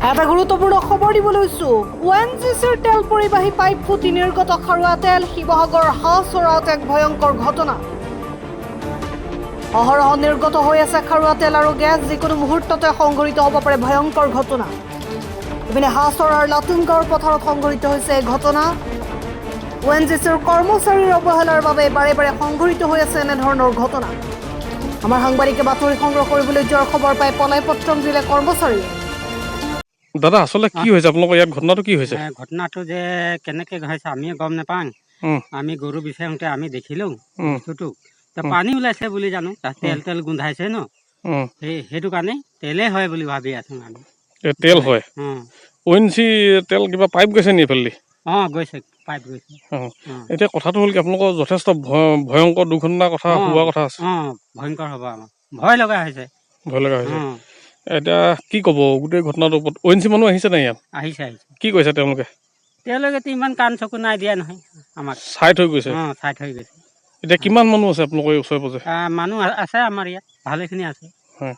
এটা গুৰুত্বপূৰ্ণ খবৰ দিব লৈছো। ONGCৰ তেল পৰিবাহী পাইপ ফুটি নিৰ্গত খাৰুৱা তেল শিৱসাগৰ হাঁহচৰাত এক ভয়ংকৰ ঘটনা। অহৰহ নিৰ্গত হৈ আছে খাৰুৱা তেল আৰু গেছ, যিকোনো মুহূৰ্ততে সংঘটিত হ'ব পাৰে ভয়ংকৰ ঘটনা। ইপিনে হাঁহচৰাৰ লাটুমগাঁৱৰ পথাৰত সংঘটিত হৈছে এই ঘটনা। ONGCৰ কৰ্মচাৰীৰ অৱহেলাৰ বাবে বাৰে বাৰে সংঘটিত হৈ আছে এনেধৰণৰ ঘটনা। আমাৰ সাংবাদিকে বাতৰি সংগ্ৰহ কৰিবলৈ যোৱাৰ খবৰ পাই পলাই পত্ৰম দিলে কৰ্মচাৰীয়ে। দাদা আচলতে কি হৈছে আপোনালোকৰ ইয়াত ঘটনাটো কি হৈছে? ঘটনাটো যে কেনেকে হৈছে আমি গম নাপাওঁ। আমি গৰু বিচাৰোঁতে আমি দেখিলোঁ বস্তুটো পানী ওলাইছে বুলি জানো, তাত তেল তেল গোন্ধাইছে ন, সেইটো কাৰণে তেলে হয় বুলি ভাবি আছো আমি। তেল হয়? ONGC তেল কিবা পাইপ গৈছে নি এইফালেদি? গৈছে, পাইপ গৈছে। এতিয়া কথাটো হ'ল কি, আপোনালোকৰ যথেষ্ট ভয়ংকৰ দুৰ্ঘটনাৰ কথা হোৱা কথা আছে। ভয়ংকৰ হ'ব, আমাৰ ভয় লগা হৈছে। ভয় লগা হৈছে। এতিয়া কি ক'ব গোটেই ঘটনাটোৰ ওপৰত? ONGC মানুহ আহিছে নাই ইয়াত? আহিছে। কি কৈছে তেওঁলোকেতো ইমান কাণ চকু নাই দিয়া নহয় আমাক, চাই থৈ গৈছে। চাই থৈ গৈছে। এতিয়া কিমান মানুহ আছে আপোনালোকৰ ওচৰে পাজৰে? মানুহ আছে আমাৰ ইয়াত ভালেখিনি আছে। হয়,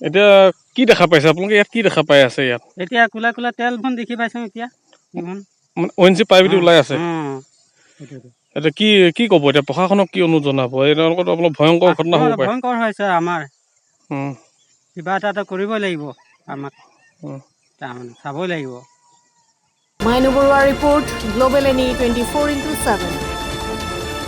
এতিয়া কি দেখা পাইছে আপোনালোকে ইয়াত? কি দেখা পাই আছে ইয়াত? এতিয়া কোলা কোলা তেল ভন দেখি পাইছোঁ এতিয়া। মানে ONGC পাইপেদি ওলাই আছে। এতিয়া কি ক'ব এতিয়া? প্ৰশাসনক কি অনুৰোধ জনাব? তেওঁলোকৰতো অলপ ভয়ংকৰ ঘটনা হ'ব পাৰে। ভয়ংকৰ হৈছে আমাৰ, কিবা এটা কৰিব লাগিব আমাক, তাৰমানে চাবই লাগিব। মাইনু বৰুৱাৰ ৰিপৰ্ট, গ্ল'বেল NE 24/7।